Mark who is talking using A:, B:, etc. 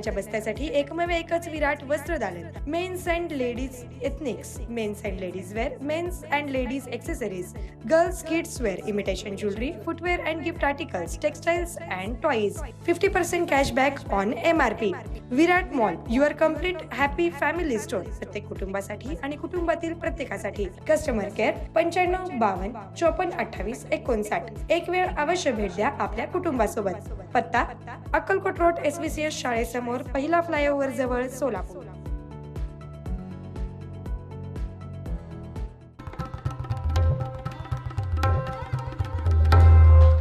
A: लग्नाच्या बस्त्यासाठी एकमेव एकच विराट वस्त्रदालन. Men's and ladies ethnics, men's and ladies wear, men's and ladies accessories, girls kids wear, imitation jewellery, footwear and gift articles, textiles and toys. 50% cashback on MRP. Virat mall, your complete happy family store. प्रत्येक कुटुंबासाठी आणि कुटुंबातील प्रत्येकासाठी. Customer care 95 52 54 28 59. एक वेळ अवश्य भेट द्या आपल्या कुटुंबासोबत. पत्ता अक्कलकोट रोड SVCS शाळेसमोर, पहिला फ्लायओव्हर जवळ, सोलापूर.